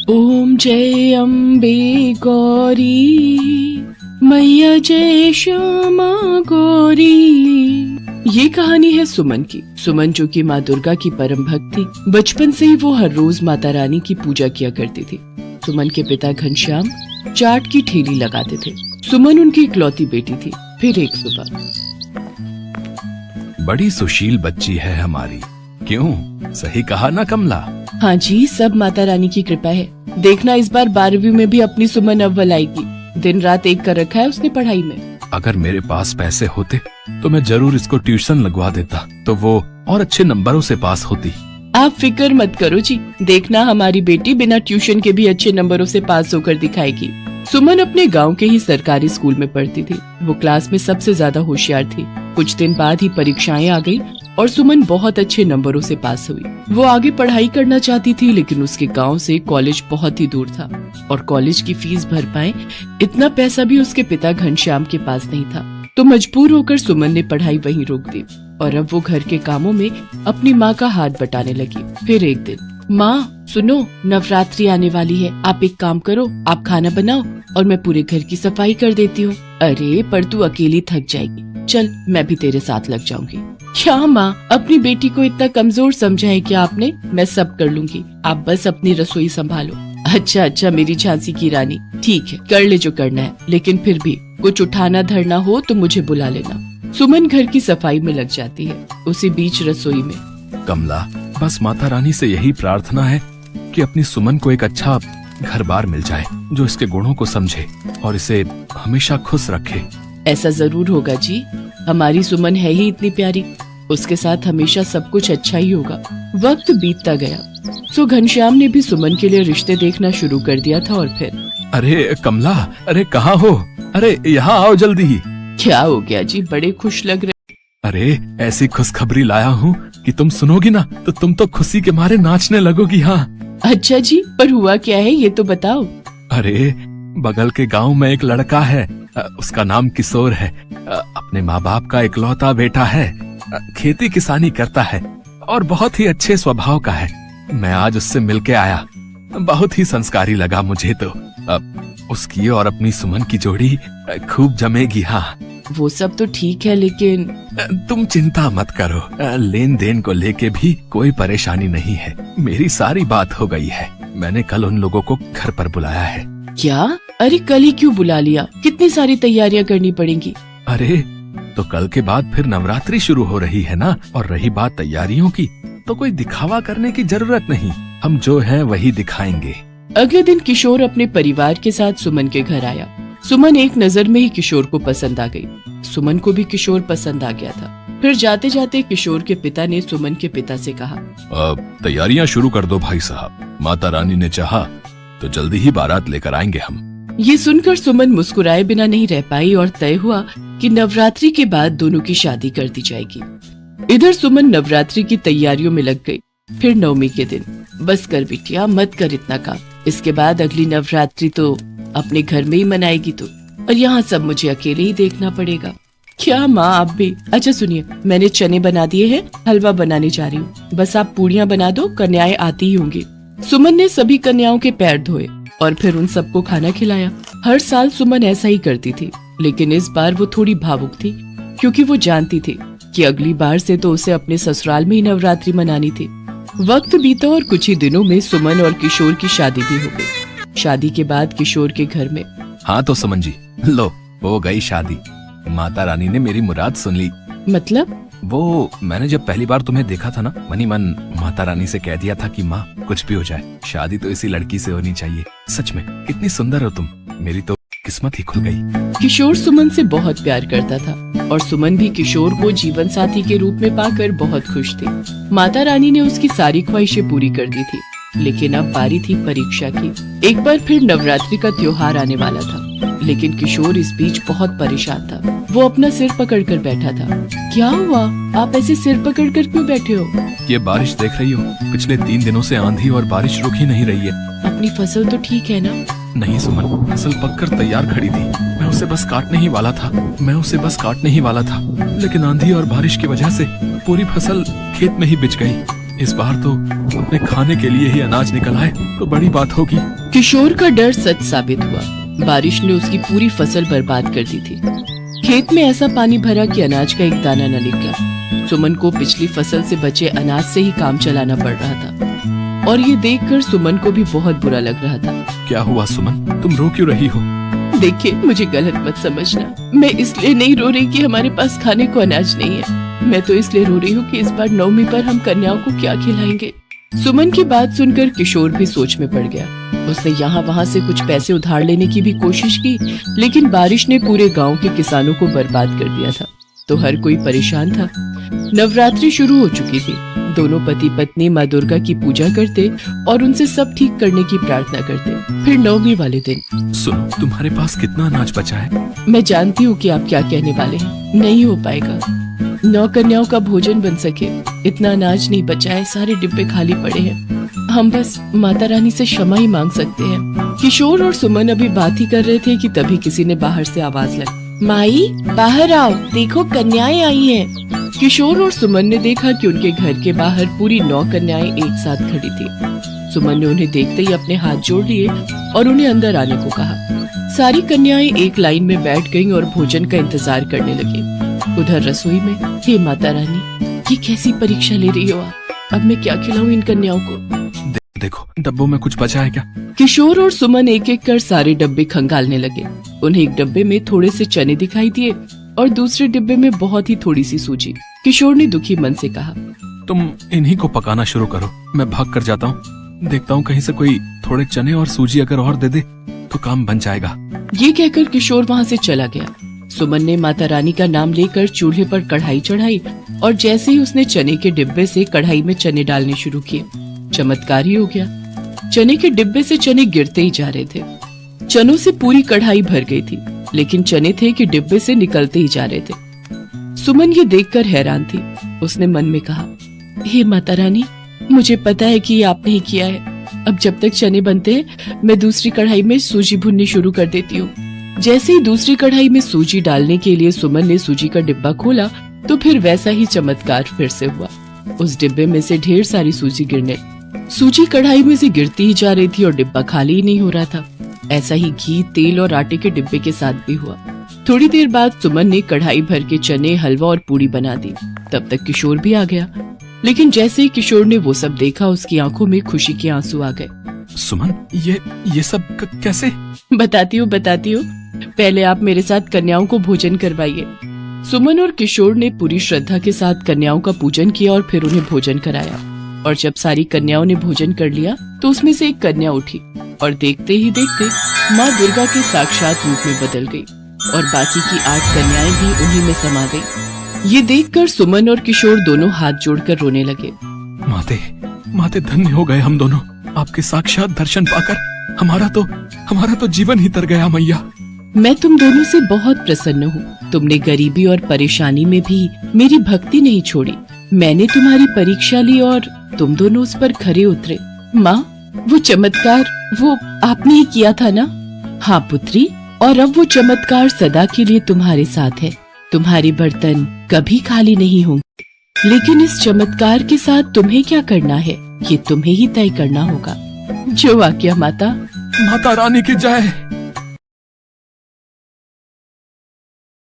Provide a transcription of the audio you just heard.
ओम जय अम्बे गौरी, मैया जय श्यामा गौरी। ये कहानी है सुमन की। सुमन जो कि माँ दुर्गा की परम भक्त थी, बचपन से ही वो हर रोज माता रानी की पूजा किया करती थी। सुमन के पिता घनश्याम चाट की ठेली लगाते थे। सुमन उनकी इकलौती बेटी थी। फिर एक सुबह, बड़ी सुशील बच्ची है हमारी, क्यों? सही कहा ना कमला? हाँ जी, सब माता रानी की कृपा है। देखना इस बार 12वीं में भी अपनी सुमन अव्वल आएगी। दिन रात एक कर रखा है उसने पढ़ाई में। अगर मेरे पास पैसे होते तो मैं जरूर इसको ट्यूशन लगवा देता, तो वो और अच्छे नंबरों से पास होती। आप फिक्र मत करो जी, देखना हमारी बेटी बिना ट्यूशन के भी अच्छे नंबरों से पास होकर दिखाएगी। सुमन अपने गांव के ही सरकारी स्कूल में पढ़ती थी। वो क्लास में सबसे ज्यादा होशियार थी। कुछ दिन बाद ही परीक्षाएं आ गई और सुमन बहुत अच्छे नंबरों से पास हुई। वो आगे पढ़ाई करना चाहती थी, लेकिन उसके गांव से कॉलेज बहुत ही दूर था और कॉलेज की फीस भर पाए इतना पैसा भी उसके पिता घनश्याम के पास नहीं था। तो मजबूर होकर सुमन ने पढ़ाई वहीं रोक दी और अब वो घर के कामों में अपनी माँ का हाथ बटाने लगी। फिर एक दिन, माँ सुनो, नवरात्रि आने वाली है, आप एक काम करो, आप खाना बनाओ और मैं पूरे घर की सफाई कर देती हूँ। अरे पर तू अकेली थक जाएगी, चल मैं भी तेरे साथ लग जाऊंगी। क्या माँ, अपनी बेटी को इतना कमजोर समझा है क्या आपने? मैं सब कर लूंगी, आप बस अपनी रसोई संभालो। अच्छा मेरी झांसी की रानी, ठीक है कर ले जो करना है, लेकिन फिर भी कुछ उठाना धरना हो तो मुझे बुला लेना। सुमन घर की सफाई में लग जाती है। उसी बीच रसोई में, कमला, बस माता रानी से यही प्रार्थना है कि अपनी सुमन को एक अच्छा घर बार मिल जाए जो इसके गुणों को समझे और इसे हमेशा खुश रखे। ऐसा जरूर होगा जी, हमारी सुमन है ही इतनी प्यारी, उसके साथ हमेशा सब कुछ अच्छा ही होगा। वक्त बीतता गया, सो घनश्याम ने भी सुमन के लिए रिश्ते देखना शुरू कर दिया था। और फिर, अरे कमला, अरे कहाँ हो? अरे यहाँ आओ जल्दी। क्या हो गया जी, बड़े खुश लग रहे? अरे ऐसी खुशखबरी लाया हूँ कि तुम सुनोगी ना तो तुम तो खुशी के मारे नाचने लगोगी। हाँ। अच्छा जी, पर हुआ क्या है ये तो बताओ। अरे बगल के गांव में एक लड़का है, उसका नाम किशोर है। अपने माँ बाप का इकलौता बेटा है, खेती किसानी करता है और बहुत ही अच्छे स्वभाव का है। मैं आज उससे मिलके आया, बहुत ही संस्कारी लगा मुझे तो। उसकी और अपनी सुमन की जोड़ी खूब जमेगी। हाँ, वो सब तो ठीक है, लेकिन तुम चिंता मत करो, लेन देन को लेके भी कोई परेशानी नहीं है। मेरी सारी बात हो गई है। मैंने कल उन लोगों को घर पर बुलाया है। क्या? अरे कल ही क्यों बुला लिया? कितनी सारी तैयारियां करनी पड़ेंगी। अरे तो कल के बाद फिर नवरात्रि शुरू हो रही है ना, और रही बात तैयारियों की, तो कोई दिखावा करने की जरूरत नहीं, हम जो है वही दिखाएंगे। अगले दिन किशोर अपने परिवार के साथ सुमन के घर आया। सुमन एक नजर में ही किशोर को पसंद आ गई। सुमन को भी किशोर पसंद आ गया था। फिर जाते जाते किशोर के पिता ने सुमन के पिता से कहा, तैयारियां शुरू कर दो भाई साहब, माता रानी ने चाहा तो जल्दी ही बारात लेकर आएंगे हम। ये सुनकर सुमन मुस्कुराए बिना नहीं रह पाई और तय हुआ कि नवरात्रि के बाद दोनों की शादी कर दी जाएगी। इधर सुमन नवरात्रि की तैयारियों में लग गई। फिर नवमी के दिन, बस कर बिटिया, मत कर इतना काम, इसके बाद अगली नवरात्रि तो अपने घर में ही मनाएगी तो, और यहाँ सब मुझे अकेले ही देखना पड़ेगा। क्या माँ, आप भी? अच्छा सुनिए, मैंने चने बना दिए हैं, हलवा बनाने जा रही हूँ, बस आप पूड़ियाँ बना दो, कन्याएं आती ही होंगी। सुमन ने सभी कन्याओं के पैर धोए और फिर उन सबको खाना खिलाया। हर साल सुमन ऐसा ही करती थी, लेकिन इस बार वो थोड़ी भावुक थी, क्योंकि वो जानती थी कि अगली बार से तो उसे अपने ससुराल में ही नवरात्रि मनानी थी। वक्त बीता और कुछ ही दिनों में सुमन और किशोर की शादी भी हो गई। शादी के बाद किशोर के घर में, हाँ तो सुमन जी, लो हो गई शादी। माता रानी ने मेरी मुराद सुन ली। मतलब? वो मैंने जब पहली बार तुम्हें देखा था ना, मनी मन माता रानी से कह दिया था कि माँ कुछ भी हो जाए, शादी तो इसी लड़की से होनी चाहिए। सच में कितनी सुंदर हो तुम, मेरी तो किस्मत ही खुल गई। किशोर सुमन से बहुत प्यार करता था और सुमन भी किशोर को जीवन साथी के रूप में पाकर बहुत खुश थी। माता रानी ने उसकी सारी ख्वाहिशें पूरी कर दी थी, लेकिन अब बारी थी परीक्षा की। एक बार फिर नवरात्रि का त्योहार आने वाला था, लेकिन किशोर इस बीच बहुत परेशान था। वो अपना सिर पकड़कर बैठा था। क्या हुआ? आप ऐसे सिर पकड़कर क्यों बैठे हो? ये बारिश देख रही हो, पिछले 3 दिनों से आंधी और बारिश रुक ही नहीं रही है। अपनी फसल तो ठीक है ना? नहीं सुमन, फसल पककर तैयार खड़ी थी, मैं उसे बस काटने ही वाला था, लेकिन आंधी और बारिश की वजह से पूरी फसल खेत में ही बिछ गई। इस बार तो अपने खाने के लिए ही अनाज निकल आए तो बड़ी बात होगी। किशोर का डर सच साबित हुआ। बारिश ने उसकी पूरी फसल बर्बाद कर दी थी। खेत में ऐसा पानी भरा कि अनाज का एक दाना न निकला। सुमन को पिछली फसल से बचे अनाज से ही काम चलाना पड़ रहा था और ये देखकर सुमन को भी बहुत बुरा लग रहा था। क्या हुआ सुमन, तुम रो क्यों रही हो? देखिए, मुझे गलत मत समझना। मैं इसलिए नहीं रो रही कि हमारे पास खाने को अनाज नहीं है। मैं तो इसलिए रो रही हूँ कि इस बार नवमी पर हम कन्याओं को क्या खिलाएंगे। सुमन की बात सुनकर किशोर भी सोच में पड़ गया। उसने यहाँ वहाँ से कुछ पैसे उधार लेने की भी कोशिश की, लेकिन बारिश ने पूरे गांव के किसानों को बर्बाद कर दिया था, तो हर कोई परेशान था। नवरात्रि शुरू हो चुकी थी। दोनों पति पत्नी माँ दुर्गा की पूजा करते और उनसे सब ठीक करने की प्रार्थना करते। फिर नवमी वाले दिन, सुनो, तुम्हारे पास कितना अनाज बचा है? मैं जानती हूँ कि आप क्या कहने वाले हैं। नहीं हो पाएगा। 9 कन्याओं का भोजन बन सके इतना अनाज नहीं बचा है। सारे डिब्बे खाली पड़े हैं। हम बस माता रानी से क्षमा ही मांग सकते हैं। किशोर और सुमन अभी बात ही कर रहे थे कि तभी किसी ने बाहर से आवाज लगी, माई बाहर आओ, देखो कन्याएं आई हैं। किशोर और सुमन ने देखा कि उनके घर के बाहर पूरी 9 कन्याएं एक साथ खड़ी थी। सुमन ने उन्हें देखते ही अपने हाथ जोड़ लिए और उन्हें अंदर आने को कहा। सारी कन्याएं एक लाइन में बैठ गईं और भोजन का इंतजार करने लगी। उधर रसोई में, हे माता रानी, ये कैसी परीक्षा ले रही हो आप? अब मैं क्या खिलाऊं इन कन्याओं को? देखो, डब्बों में कुछ बचा है क्या? किशोर और सुमन एक एक कर सारे डब्बे खंगालने लगे। उन्हें एक डब्बे में थोड़े से चने दिखाई दिए और दूसरे डिब्बे में बहुत ही थोड़ी सी सूजी। किशोर ने दुखी मन से कहा, तुम इन्हीं को पकाना शुरू करो, मैं भाग कर जाता हूँ। देखता हूँ कहीं से कोई थोड़े चने और सूजी अगर और दे दे तो काम बन जाएगा। ये कहकर किशोर वहाँ से चला गया। सुमन ने माता रानी का नाम लेकर चूल्हे पर कढ़ाई चढ़ाई और जैसे ही उसने चने के डिब्बे से कढ़ाई में चने डालने शुरू किए, चमत्कार ही हो गया। चने के डिब्बे से चने गिरते ही जा रहे थे। चनों से पूरी कढ़ाई भर गई थी, लेकिन चने थे कि डिब्बे से निकलते ही जा रहे थे। सुमन ये देखकर हैरान थी। उसने मन में कहा, हे माता रानी, मुझे पता है कि ये आपने ही किया है। अब जब तक चने बनते हैं, मैं दूसरी कढ़ाई में सूजी भुननी शुरू कर देती हूँ। जैसे ही दूसरी कढ़ाई में सूजी डालने के लिए सुमन ने सूजी का डिब्बा खोला, तो फिर वैसा ही चमत्कार फिर से हुआ। उस डिब्बे में से ढेर सारी सूजी गिरने, सूजी कढ़ाई में से गिरती ही जा रही थी और डिब्बा खाली ही नहीं हो रहा था। ऐसा ही घी, तेल और आटे के डिब्बे के साथ भी हुआ। थोड़ी देर बाद सुमन ने कढ़ाई भर के चने, हलवा और पूरी बना दी। तब तक किशोर भी आ गया, लेकिन जैसे ही किशोर ने वो सब देखा, उसकी आंखों में खुशी के आंसू आ गए। सुमन, ये सब कैसे? बताती हूँ। पहले आप मेरे साथ कन्याओं को भोजन करवाइए। सुमन और किशोर ने पूरी श्रद्धा के साथ कन्याओं का पूजन किया और फिर उन्हें भोजन कराया। और जब सारी कन्याओं ने भोजन कर लिया, तो उसमें से एक कन्या उठी और देखते ही देखते माँ दुर्गा के साक्षात रूप में बदल गई और बाकी की 8 कन्याएं भी उन्हीं में समा गई। ये देखकर सुमन और किशोर दोनों हाथ जोड़कर रोने लगे। माते धन्य हो गए हम दोनों। आपके साक्षात दर्शन पाकर हमारा तो जीवन ही तर गया मैया। मैं तुम दोनों से बहुत प्रसन्न हूँ। तुमने गरीबी और परेशानी में भी मेरी भक्ति नहीं छोड़ी। मैंने तुम्हारी परीक्षा ली और तुम दोनों उस पर खरे उतरे। माँ, वो चमत्कार वो आपने ही किया था ना? हाँ पुत्री, और अब वो चमत्कार सदा के लिए तुम्हारे साथ है। तुम्हारे बर्तन कभी खाली नहीं होंगे। लेकिन इस चमत्कार के साथ तुम्हें क्या करना है, ये तुम्हें ही तय करना होगा। जो आज्ञा माता। माता रानी की जय।